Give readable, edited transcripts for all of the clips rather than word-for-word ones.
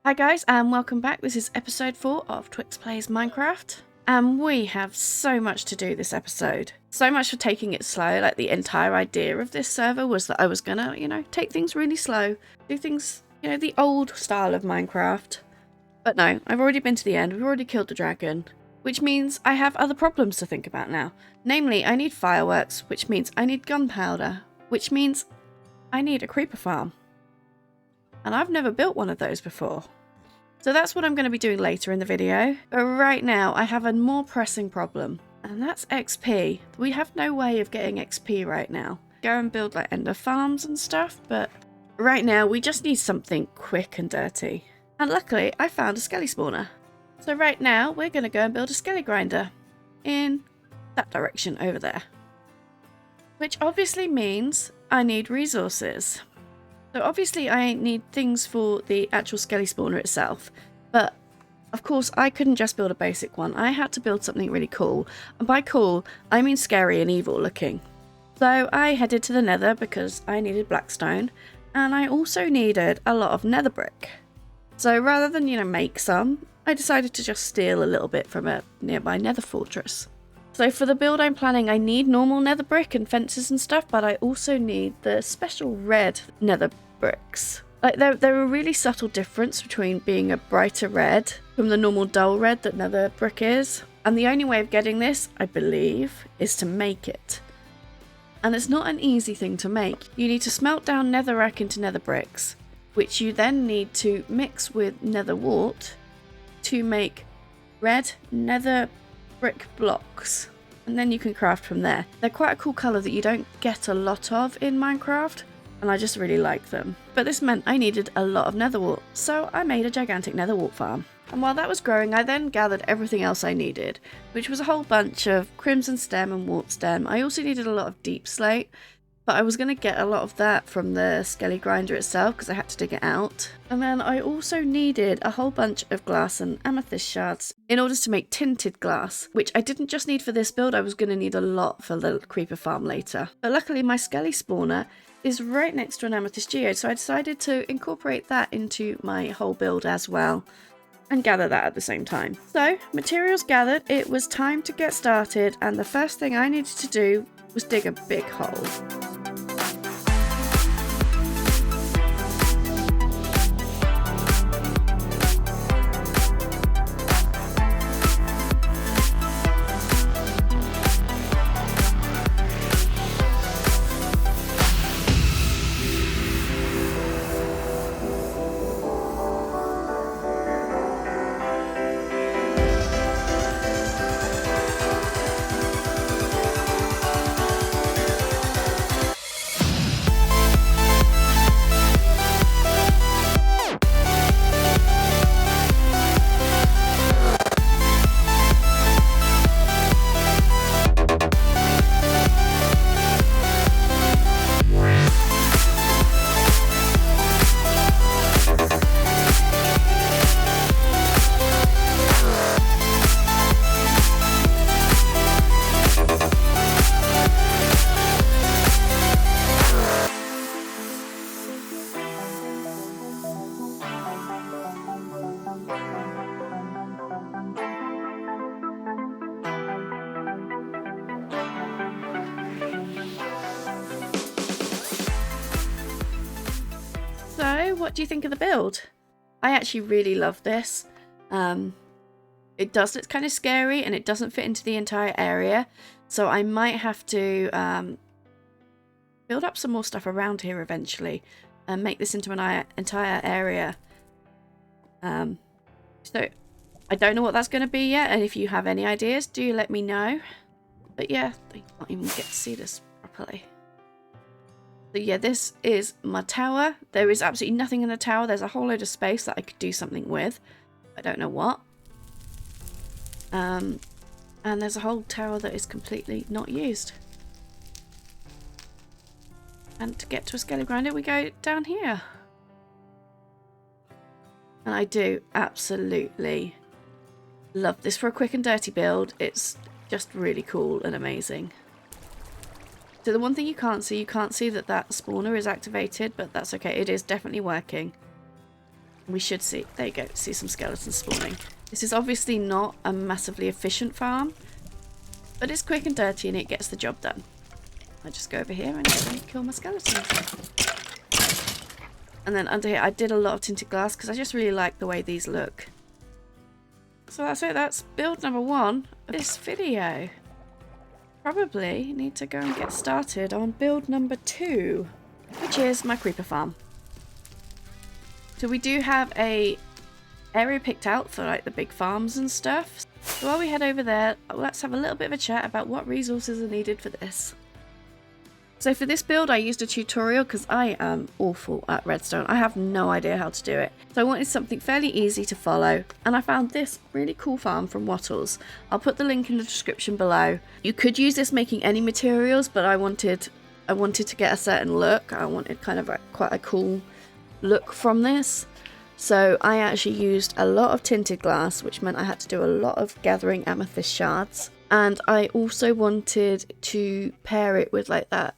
Hi guys and welcome back. This is episode 4 of Twyx Plays Minecraft. And we have so much to do this episode. So much for taking it slow. Like, the entire idea of this server was that I was gonna, take things really slow. Do things, the old style of Minecraft. But no, I've already been to the end. We've already killed the dragon. Which means I have other problems to think about now. Namely, I need fireworks, which means I need gunpowder. Which means I need a creeper farm. And I've never built one of those before. So that's what I'm going to be doing later in the video. But right now I have a more pressing problem. And that's XP. We have no way of getting XP right now. Go and build like ender farms and stuff. But right now we just need something quick and dirty. And luckily I found a skele spawner. So right now we're going to go and build a skelegrinder. In that direction over there. Which obviously means I need resources. So obviously I need things for the actual skele spawner itself, but of course I couldn't just build a basic one. I had to build something really cool, and by cool I mean scary and evil looking. So I headed to the nether because I needed blackstone, and I also needed a lot of nether brick. So rather than, make some, I decided to just steal a little bit from a nearby nether fortress. So for the build I'm planning, I need normal nether brick and fences and stuff, but I also need the special red nether bricks. Like, they're a really subtle difference between being a brighter red from the normal dull red that nether brick is. And the only way of getting this, I believe, is to make it. And it's not an easy thing to make. You need to smelt down netherrack into nether bricks, which you then need to mix with nether wart to make red nether brick blocks, and then you can craft from there. They're quite a cool colour that you don't get a lot of in Minecraft, and I just really like them. But this meant I needed a lot of nether wart, so I made a gigantic nether wart farm. And while that was growing, I then gathered everything else I needed, which was a whole bunch of crimson stem and wart stem. I also needed a lot of deep slate, but I was going to get a lot of that from the skelegrinder itself because I had to dig it out. And then I also needed a whole bunch of glass and amethyst shards in order to make tinted glass, which I didn't just need for this build, I was going to need a lot for the creeper farm later. But luckily my skele spawner is right next to an amethyst geode, so I decided to incorporate that into my whole build as well and gather that at the same time. So, materials gathered, it was time to get started, and the first thing I needed to do was dig a big hole. So, what do you think of the build? I actually really love this. It's kind of scary and it doesn't fit into the entire area. So I might have to build up some more stuff around here eventually and make this into an entire area. So I don't know what that's going to be yet, and if you have any ideas, do let me know. But yeah, you can't even get to see this properly. So yeah, this is my tower. There is absolutely nothing in the tower. There's a whole load of space that I could do something with. I don't know what. And there's a whole tower that is completely not used. And to get to a skelegrinder, we go down here. And I do absolutely love this for a quick and dirty build. It's just really cool and amazing. So the one thing you can't see that that spawner is activated, but that's okay. It is definitely working. We should see, there you go, see some skeletons spawning. This is obviously not a massively efficient farm, but it's quick and dirty and it gets the job done. I just go over here and kill my skeletons. And then under here, I did a lot of tinted glass because I just really like the way these look. So that's it, that's build number 1 of this video. Probably need to go and get started on build number 2, which is my creeper farm. So we do have a area picked out for like the big farms and stuff. So while we head over there, let's have a little bit of a chat about what resources are needed for this. So for this build, I used a tutorial because I am awful at redstone. I have no idea how to do it. So I wanted something fairly easy to follow, and I found this really cool farm from Wattles. I'll put the link in the description below. You could use this making any materials, but I wanted to get a certain look. I wanted kind of quite a cool look from this. So I actually used a lot of tinted glass, which meant I had to do a lot of gathering amethyst shards. And I also wanted to pair it with like that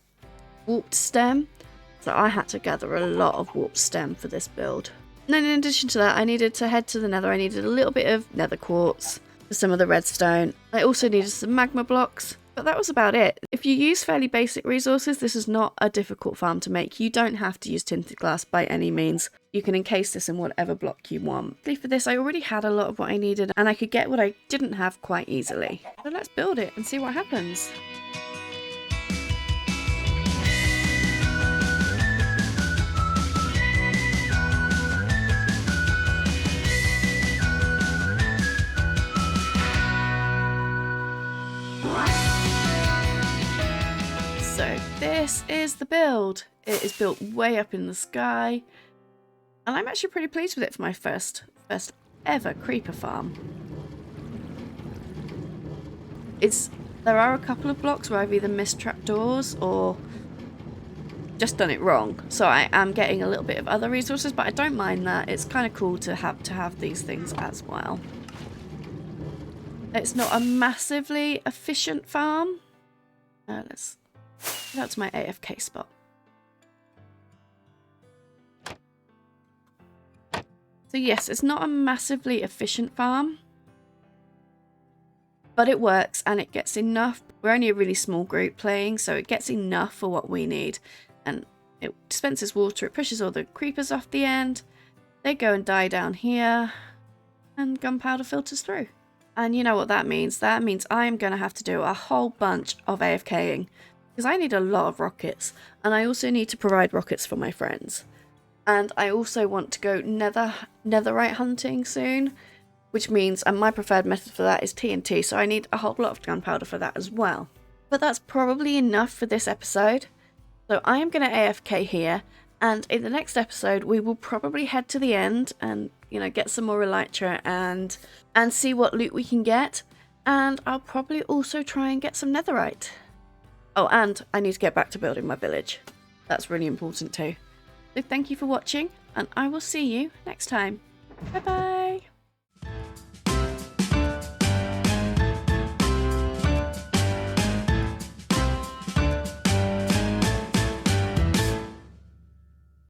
warped stem, so I had to gather a lot of warped stem for this build. And then in addition to that, I needed to head to the nether. I needed a little bit of nether quartz for some of the redstone. I also needed some magma blocks, but that was about it. If you use fairly basic resources, this is not a difficult farm to make. You don't have to use tinted glass by any means. You can encase this in whatever block you want. For this, I already had a lot of what I needed, and I could get what I didn't have quite easily. So let's build it and see what happens. So this is the build. It is built way up in the sky, and I'm actually pretty pleased with it for my first ever creeper farm. There are a couple of blocks where I've either missed trapdoors or just done it wrong, so I am getting a little bit of other resources, but I don't mind that. It's kind of cool to have these things as well. It's not a massively efficient farm. Let's get out to my AFK spot. So yes, it's not a massively efficient farm, but it works and it gets enough. We're only a really small group playing, so it gets enough for what we need. And it dispenses water, it pushes all the creepers off the end. They go and die down here, and gunpowder filters through. And you know what that means? That means I'm going to have to do a whole bunch of AFKing, because I need a lot of rockets, and I also need to provide rockets for my friends. And I also want to go netherite hunting soon, which means, and my preferred method for that is TNT, so I need a whole lot of gunpowder for that as well. But that's probably enough for this episode. So I am going to AFK here, and in the next episode we will probably head to the end and, you know, get some more elytra and see what loot we can get. And I'll probably also try and get some netherite. Oh, and I need to get back to building my village. That's really important too. So thank you for watching, and I will see you next time. Bye bye!